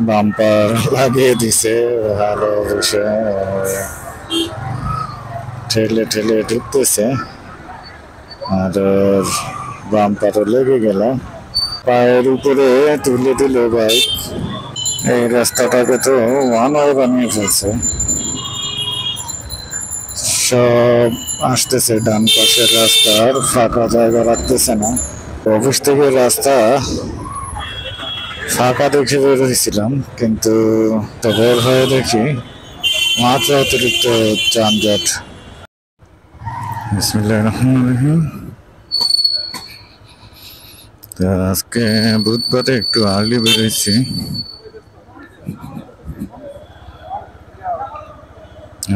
Bumper লাগিয়ে দিছে ভালো বিষয়, ঠেলে ঠেলে ঢুকতেছে আর বাম্পারও লেগে গেল, পায়ের উপরে তুলে দিল বাইক। এই রাস্তাটাকে তো ওয়ানওয়ে বানিয়ে ফেলছে, সব আসতেছে ডান পাশের রাস্তার ফাঁকা জায়গা রাখতেছে না। অফিস থেকে রাস্তা ফাঁকা দেখে বের হয়েছিলাম, কিন্তু বের হয়ে দেখি মাত্র অতিরিক্ত যানজট। বিসমিল্লাহির রহমানির রহিম। আজকে বুধবারে একটু আর্লি বেরোইছি,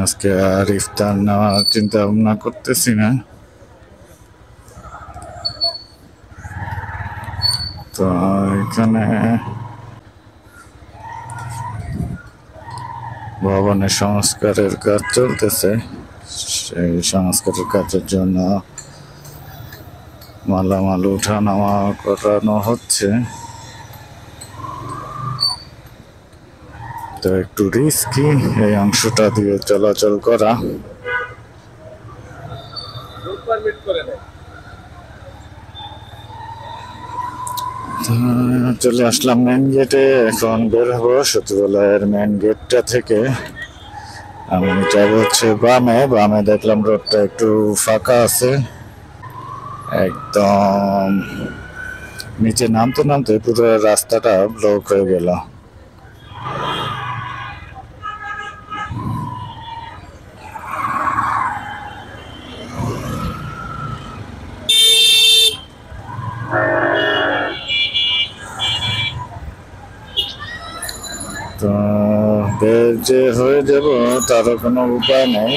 আজকে আর ইফতার নেওয়ার চিন্তা ভাবনা করতেছি না। তো এখানে ভবনের সংস্কারের কাজ চলতেছে, সেই সংস্কারের কাজের জন্য মালামাল উঠা নামা করানো হচ্ছে। তো একটু রিস্কি এই অংশটা দিয়ে চলাচল করা। চলে আসলাম মেন গেটে, এখন বের হবো সচিবালয়ের মেন গেটটা থেকে। আমি যাবো হচ্ছে বামে, বামে দেখলাম রোডটা একটু ফাঁকা আছে, একদম নিচে নামতে নামতে পুরো রাস্তাটা ব্লক হয়ে গেল। তো বের যে হয়ে যাব তারও কোনো উপায় নেই,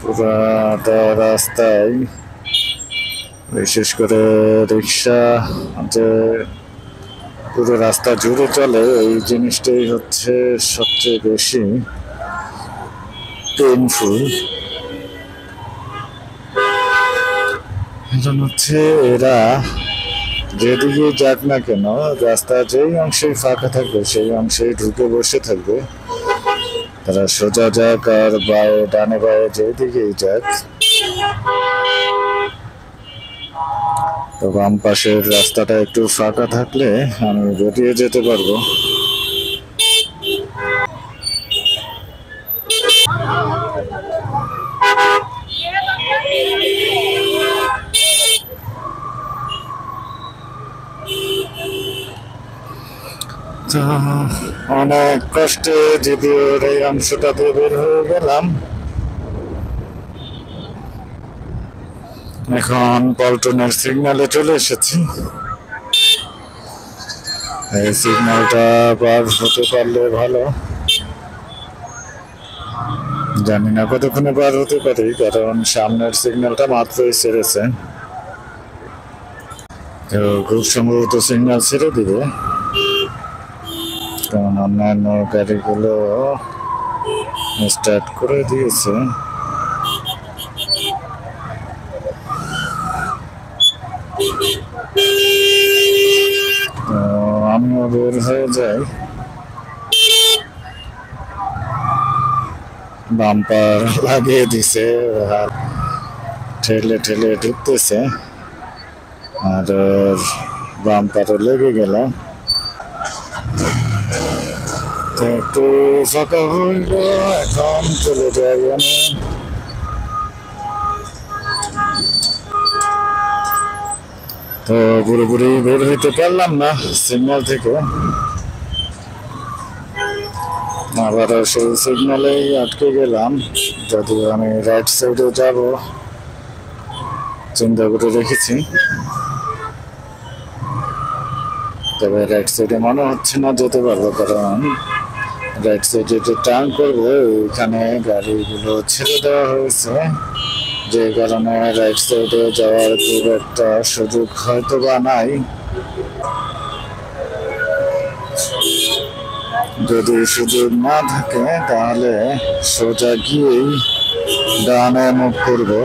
পুরাটা রাস্তায় বিশেষ করে রিক্সা যে পুরো রাস্তা জুড়ে চলে, এই জিনিসটাই হচ্ছে সবচেয়ে বেশি পেইনফুল। এখন হচ্ছে এরা যেদিকে যাক না কেন, রাস্তা যেই অংশেই ফাঁকা থাকবে সেই অংশেই ঢুকে বসে থাকবে। তারা সোজা যাক আর বায়ে ডানে বায়ে যেদিকেই যাক, তো বাম পাশের রাস্তাটা একটু ফাঁকা থাকলে আমি বেরিয়ে যেতে পারবো। অনেক কষ্টে যদিওর এই অংশটা দিয়ে বের হয়ে গেলাম। এখন পল্টনের সিগন্যালে চলে এসেছি, এই সিগন্যালটা পার হতে পারলে ভালো। জানি না কতক্ষণে পার হতে পারি, কারণ সামনের সিগন্যালটা মাত্রই ছেড়েছে, তো খুব সম্ভবত সিগন্যাল ছেড়ে দিবে, কারণ অন্যান্য গাড়িগুলো স্টার্ট করে দিয়েছে। তো আমিও বের হয়ে যাই। বাম্পার লাগিয়ে দিছে, ঠেলে ঠেলে ঢুকতেছে আর বাম্পারও লেগে গেল। তো একটু ফাঁকা হইল, এখন চলে যাই আমি। তো পুরোপুরি বের হইতে পারলাম না সিগন্যাল থেকে, আবার সেই সিগন্যালেই আটকে গেলাম। যদি আমি রাইট সাইডে যাব চিন্তা করে রেখেছি, তবে রাইট সাইডে মনে হচ্ছে না যেতে পারবো, কারণ রাইট সাইডে যে টার্ন করবো ওইখানে গাড়িগুলো ছেড়ে দেওয়া হয়েছে, যে কারণে রাইট সাইডে যাওয়ার খুব একটা সুযোগ হয়তো বা নাই। যদি সুযোগ না থাকে তাহলে সোজা গিয়েই ডানে মুখ করবো।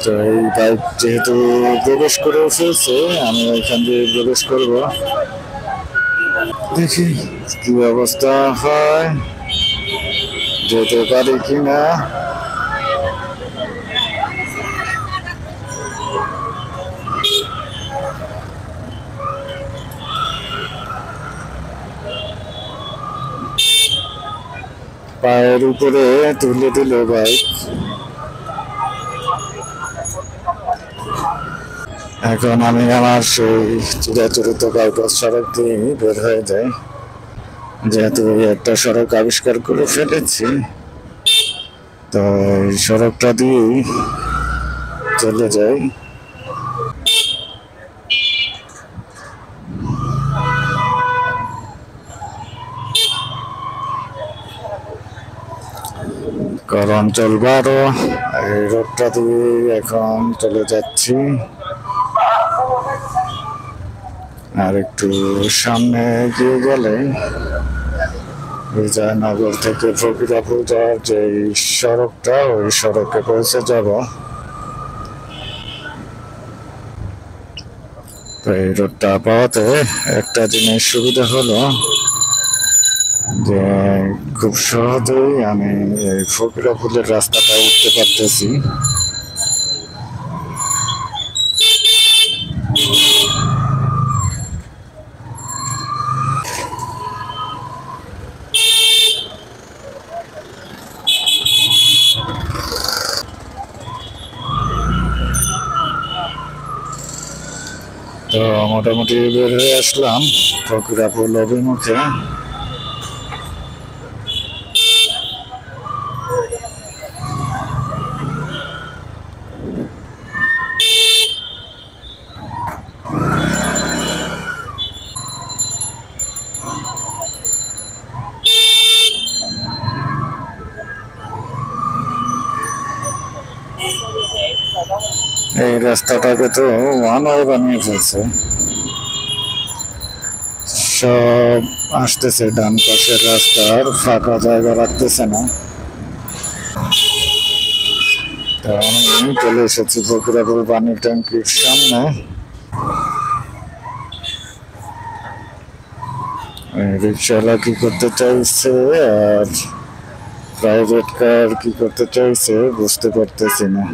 তো এই বাইক যেহেতু প্রবেশ করে ফেলছে, আমি এখান দিয়ে প্রবেশ করব। দেখি কি অবস্থা হয়, যেতে পারি কিনা। পায়ের উপরে তুলে দিল বাইক। এখন আমি আমার সেই চিরাচরিত বাইপাস সড়ক দিয়ে বের হয়ে যাই, যেহেতু একটা সড়ক আবিষ্কার করে ফেলেছি। তো এই সড়কটা দিয়েই চলে যাই। গরম চলবে আরো। এই রোডটা দিয়ে এখন চলে যাচ্ছি। আর একটু সামনে এগিয়ে গেলে বিজয়নগর থেকে ফকিরাপুর যাওয়ার যে সড়কটা, ওই সড়কে পৌঁছে যাব। তো এই রোডটা পাওয়াতে একটা জিনিস সুবিধা হলো যে খুব সহজেই আমি এই ফকিরাপুরের রাস্তাটা উঠতে পারতেছি। তো মোটামুটি বের হয়ে আসলাম ফকিরাপুর অভিমুখে। এই রাস্তাটাকে তো ওয়ান ওয়ে বানিয়ে ফেলছে। সব আসতেছে ডান পাশের রাস্তার, ফাঁকা জায়গা রাখতেছে না। তো আমি চলে এসেছি ফকিরাপুর পানি ট্যাঙ্কির সামনে। রিক্সাওয়ালা কি করতে চাইছে আর প্রাইভেট কার কি করতে চাইছে বুঝতে পারতেছি না।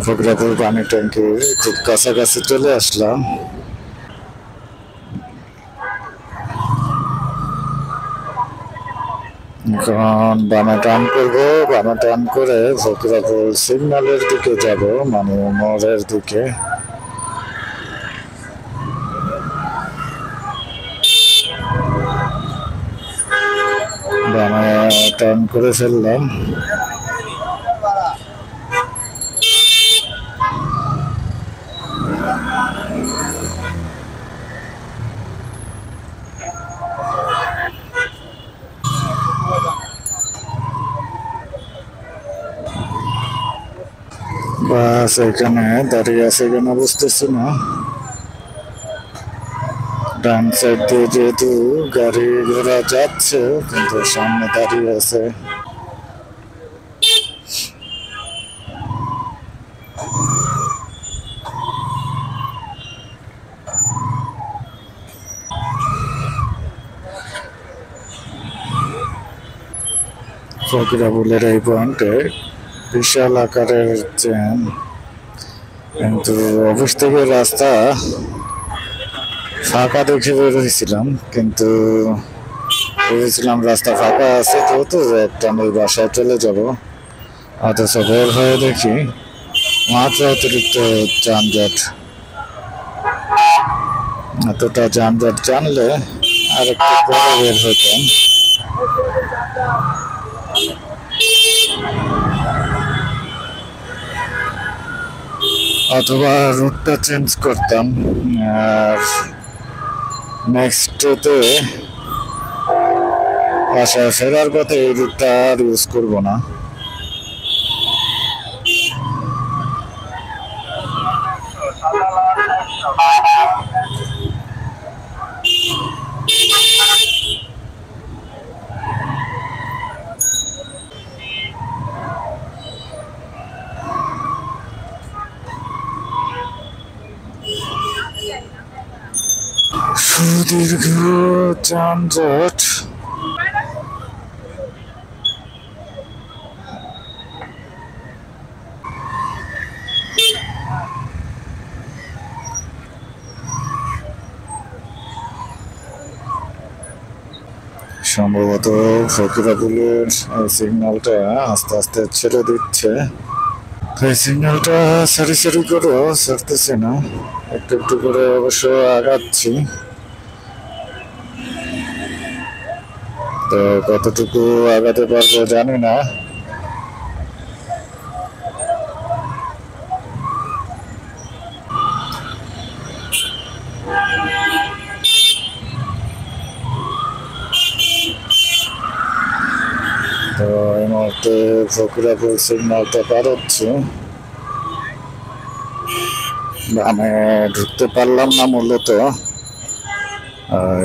ফকিরাপুর পানি ট্যাঙ্কির খুব কাছাকাছি চলে আসলাম। এখন বামে টান করবো, বামে টান করে ফকিরাপুর সিগন্যালের দিকে যাব, মানে মোড়ের দিকে। বামে টান করে ফেললাম। বাস এখানে দাঁড়িয়ে আছে কেন বুঝতেছি না। ডান সাইড দিয়ে যেহেতু গাড়ি ঘোড়া যাচ্ছে, কিন্তু সামনে দাঁড়িয়ে আছে। ফকিরাপুরের এই পয়েন্টে বিশাল আকারের জ্যাম, কিন্তু অফিস থেকে রাস্তা ফাঁকা দেখে বের হয়েছিলাম, কিন্তু ভেবেছিলাম রাস্তা ফাঁকা আছে যেহেতু একটা আমি বাসায় চলে যাব, অথচ বের হয়ে দেখি মাত্র অতিরিক্ত যানজট। এতটা যানজট জানলে আর একটু পরে বের হতাম। অথবা রুটটা চেঞ্জ করতাম, আর নেক্সট ডেতে বাসায় ফেরার পথে এই রুটটা আর ইউজ করবো না। সুদীর্ঘ যানজট। সম্ভবত ফকিরাপুলের এই সিগন্যালটা আস্তে আস্তে ছেড়ে দিচ্ছে। এই সিগন্যালটা সারি সারি করে ছাড়তেছে না, একটু একটু করে অবশ্য আগাচ্ছি। তো কতটুকু আগাতে পারবো জানি না। তো এই মুহূর্তে ফকিরাপুল সিগন্যালটা পার হচ্ছে। আমি ঢুকতে পারলাম না মূলত,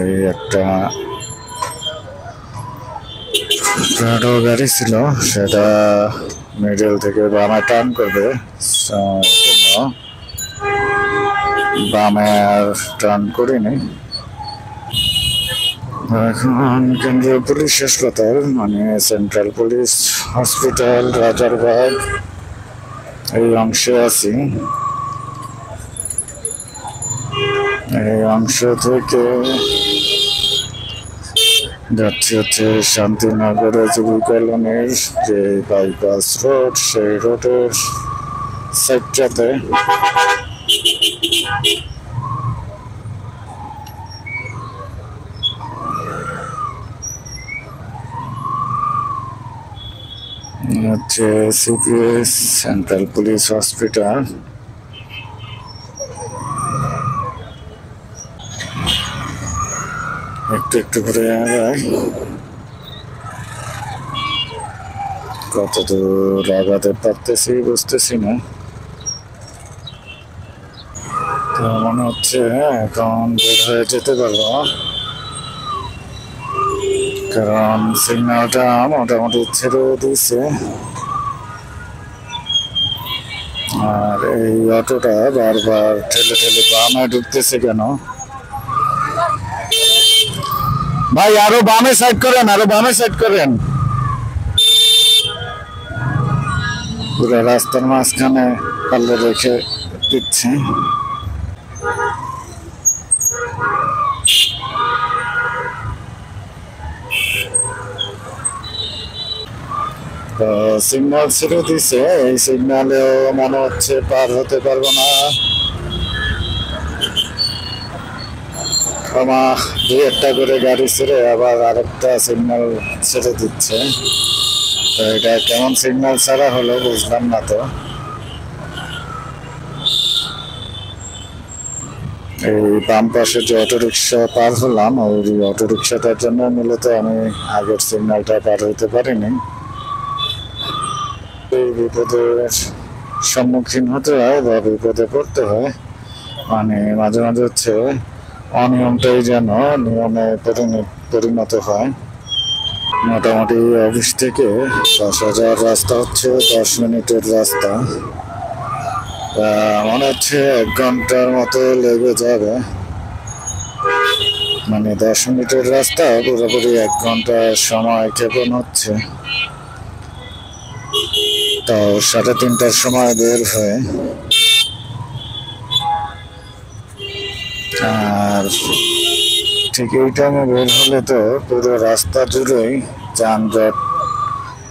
এই একটা প্রাডো গাড়ি ছিল, সেটা মিডল থেকে বামে টার্ন করবে, বামে আর টার্ন করিনি। এখন কেন্দ্রীয় পুলিশ হাসপাতাল মানে সেন্ট্রাল পুলিশ হসপিটাল রাজারবাগ এই অংশে আছি। এই অংশ থেকে যাচ্ছি হচ্ছে শান্তিনগরে যুব কলোনির যে বাইপাস রোড, সেই রোডের সাইডটাতে। হচ্ছে সিপিএস সেন্ট্রাল পুলিশ হসপিটাল। একটু একটু করে আগাই, কত দূর আগাতে পারতেছি বুঝতেছি না। তো মনে হচ্ছে এখন বের হয়ে যেতে পারবো, কারণ সিগন্যালটা মোটামুটি ছেড়ে দিয়েছে। আর এই অটোটা বারবার ঠেলে ঠেলে বামে ঢুকতেছে কেন? ভাই আরো বামে সাইড করেন, আরো বামে সাইড করেন। পুরো রাস্তার মাঝখানে পাল্লে রেখে দিচ্ছে। তো সিগন্যাল ছেড়ে দিছে, এই সিগন্যালেও মনে হচ্ছে পার হতে পারবো না। ক্ষমা, দুই একটা করে গাড়ি ছেড়ে আবার আরেকটা সিগন্যাল ছেড়ে দিচ্ছে। তো এটা কেমন সিগন্যাল ছাড়া হলো বুঝলাম না। তো এই বাম পাশে যে অটোরিকশা পার হলাম, ওই অটোরিকশাটার জন্য মূলত আমি আগের সিগন্যালটা পার হইতে পারিনি। এই বিপদের সম্মুখীন হতে হয় বা বিপদে পড়তে হয়, মানে মাঝে মাঝে হচ্ছে অনিয়মটাই যেন নিয়মে পরিণত হয়। মোটামুটি অফিস থেকে বাসা যাওয়ার রাস্তা হচ্ছে 10 মিনিটের রাস্তা, মনে হচ্ছে 1 ঘন্টার মতো লেগে যাবে। মানে 10 মিনিটের রাস্তা পুরোপুরি 1 ঘন্টার সময় ক্ষেপণ হচ্ছে। তো 3:30টার সময় বের হয়ে, আর ঠিক এই টাইমে বের হলে তো পুরো রাস্তা জুড়েই যানজট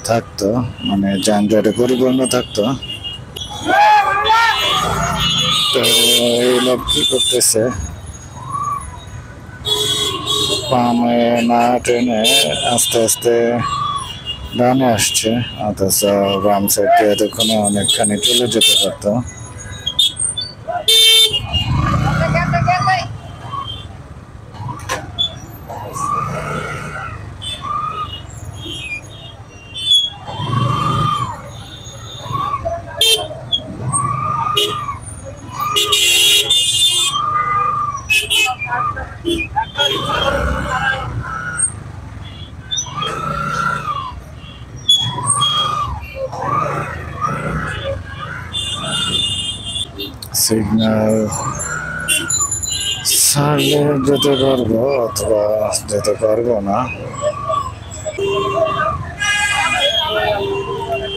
থাকতো, মানে যানজটে পরিপূর্ণ থাকতো। তো এই লোক কি করতেছে, বামে না ট্রেনে আস্তে আস্তে ডানে আসছে, অথচ বাম সাইডে এতক্ষণে অনেকখানি চলে যেতে পারতো। সিগন্যাল ছাড়লে যেতে পারবো অথবা যেতে পারবো না।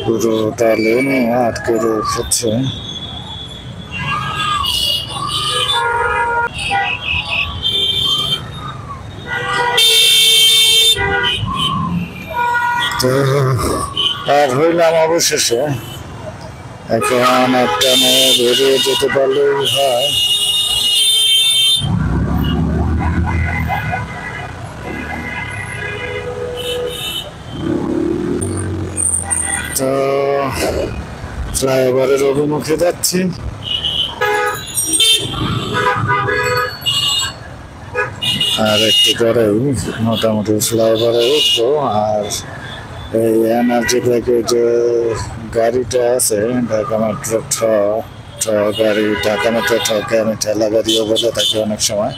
পুরোটা লেনে আটকে রেখেছে। তো পার হইলাম অবশেষে। এখন একটা বেরিয়ে যেতে পারলেই হয়। তো ফ্লাইওভারের অভিমুখে যাচ্ছি। আর একটু পরেই মোটামুটি ফ্লাইওভারে উঠবো। আর এই এনার্জি ব্যাগের যে গাড়িটা আছে ঢাকা মেট্রো গাড়ি, ঢাকা মেট্রো ট্রাকে আমি ঠেলা গাড়িও বলে থাকি অনেক সময়।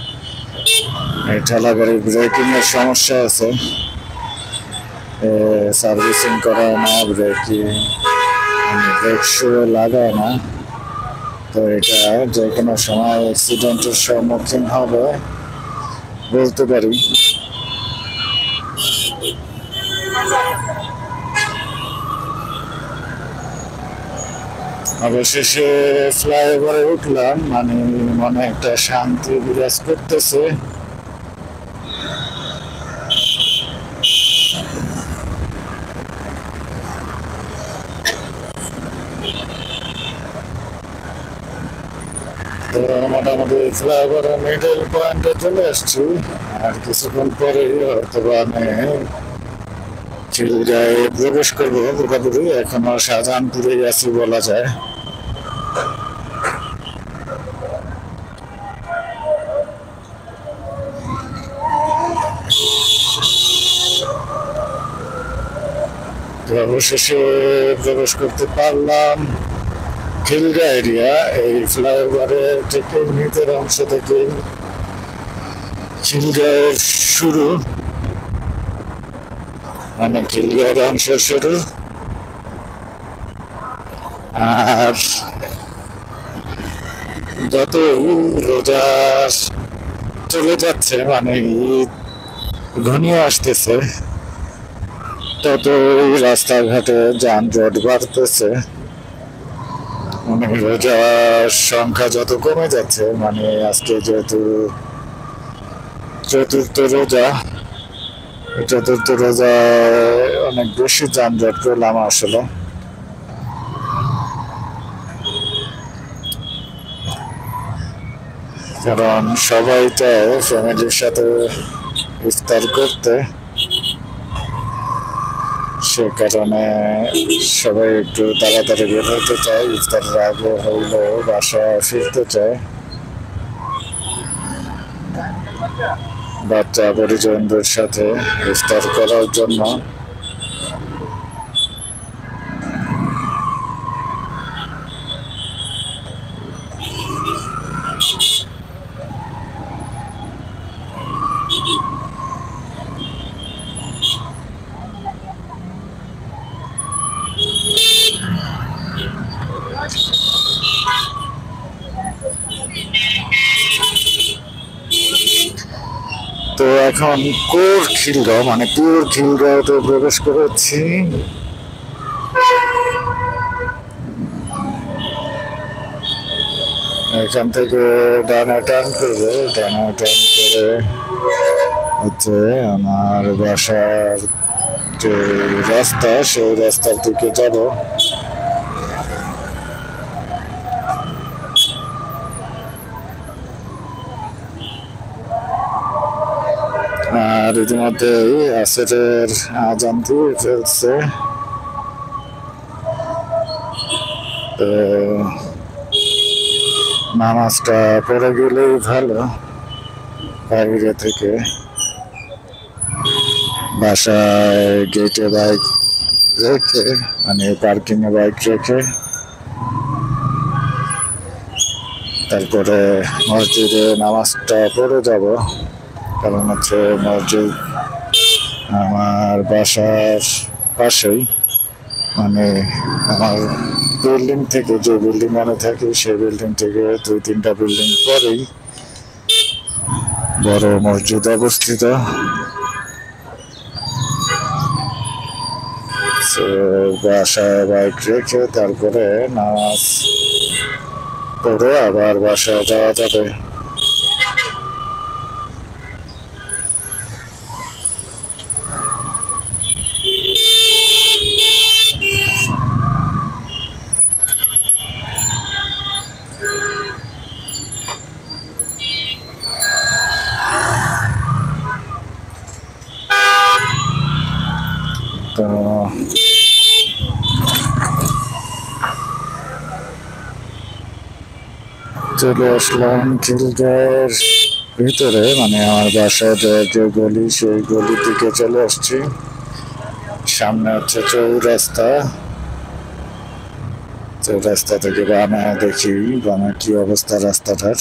এই ঠেলা গাড়ির ব্রেকিং এর সমস্যা আছে, সার্ভিসিং করায় না, ব্রেক শু লাগায় না। তো এটা যে কোনো সময় অ্যাক্সিডেন্টের সম্মুখীন হবে বলতে পারি। অবশেষে ফ্লাইওভারে উঠলাম, মানে মনে একটা শান্তি বিরাজ করতেছে। তো মোটামুটি ফ্লাইওভারের মিডল পয়েন্টে চলে আসছি। আর কিছুক্ষণ পরে হয়তো আমি খিলগাঁয়ে প্রবেশ করবো পুরোপুরি। এখনো শাহজাহানপুরে আছি বলা যায়। অবশেষে প্রবেশ করতে পারলাম খিলগাঁও এরিয়া। এই ফ্লাইওভারের থেকে নিচের অংশ থেকে খিলগাঁওয়ের শুরু, মানে খিলগাঁওয়ের অংশ শুরু। আর যত রোজা চলে যাচ্ছে, মানে ঈদ ঘনিয়ে আসতেছে, তত রাস্তাঘাটে যানজট বাড়তেছে। মানে রোজার সংখ্যা যত কমে যাচ্ছে, মানে আজকে যেহেতু চতুর্থ রোজায় অনেক বেশি যানজট পেলাম আসলে। কারণ সবাই চায় ফ্যামিলির সাথে ইফতার করতে, সে কারণে সবাই একটু তাড়াতাড়ি বের হতে চায়, ইফতারের আগে হইলেও বাসায় ফিরতে চায় বাচ্চা পরিজনদের সাথে ইফতার করার জন্য। তো এখন কোর খিলগাঁও, মানে পিওর খিলগাঁওতে প্রবেশ করেছি। এখান থেকে ডানা টার্ন করবে, ডানা টার্ন করে হচ্ছে আমার বাসার যে রাস্তা, সেই রাস্তার দিকে যাব। আর ইতিমধ্যে আসরের আজান দিয়ে ফেলছে। তো নামাজটা পড়ে গেলেই ভালো। বাইরে থেকে বাসায় গেটে বাইক রেখে, মানে পার্কিং এ বাইক রেখে তারপরে মসজিদে নামাজটা পড়ে যাব। কারণ হচ্ছে মসজিদ আমার বাসার পাশেই, মানে আমার বিল্ডিং থেকে, যে বিল্ডিং আমি থাকি সেই বিল্ডিং থেকে 2-3টা বিল্ডিং পরেই বড় মসজিদ অবস্থিত। বাসায় বাইক রেখে তারপরে নামাজ পড়ে আবার বাসায় যাওয়া যাবে। তো চলে আসলাম খিলগাঁওয়ের ভিতরে, মানে আমার বাসায় যে গলি সেই গলির দিকে চলে আসছি। সামনে হচ্ছে চৌরাস্তা। চৌরাস্তা থেকে বামে দেখি বামে কি অবস্থা রাস্তাটার।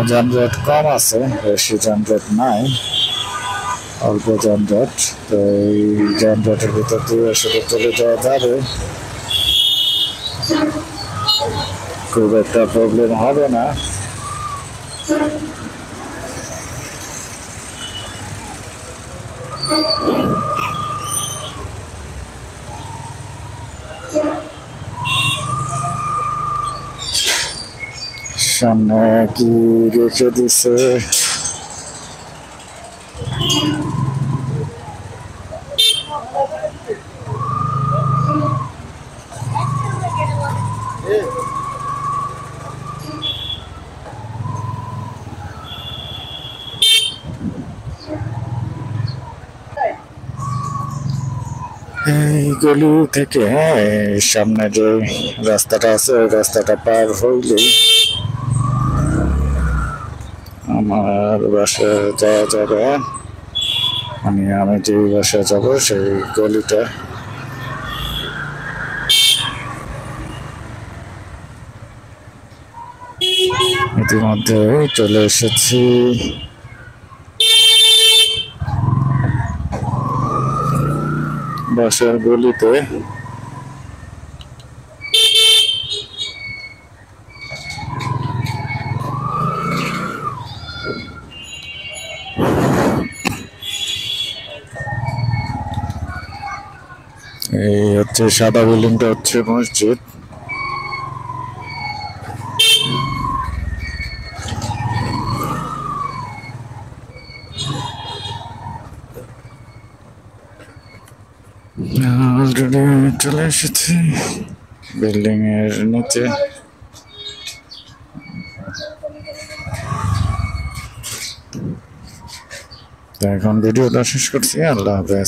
যানজট কম আছে, বেশি যানজট নাই, অল্প যানজট। তো এই যানজটের ভিতর দিয়ে আসলে চলে যাওয়া যাবে, খুব একটা প্রবলেম হবে না। সামনে কি রেখে দিছে, এই গলি থেকে সামনে যে রাস্তাটা আছে ওই রাস্তাটা পার হইলেই আমার বাসায় যাওয়া যাবে। মানে আমি যে বাসায় যাব সেই গলিটা। ইতিমধ্যে চলে এসেছি বাসার গলিতে। এই হচ্ছে সাদা বিল্ডিংটা হচ্ছে মসজিদ। অলরেডি চলে এসেছি বিল্ডিং এর নিচে। এখন ভিডিওটা শেষ করছি, আল্লাহ হাফেজ।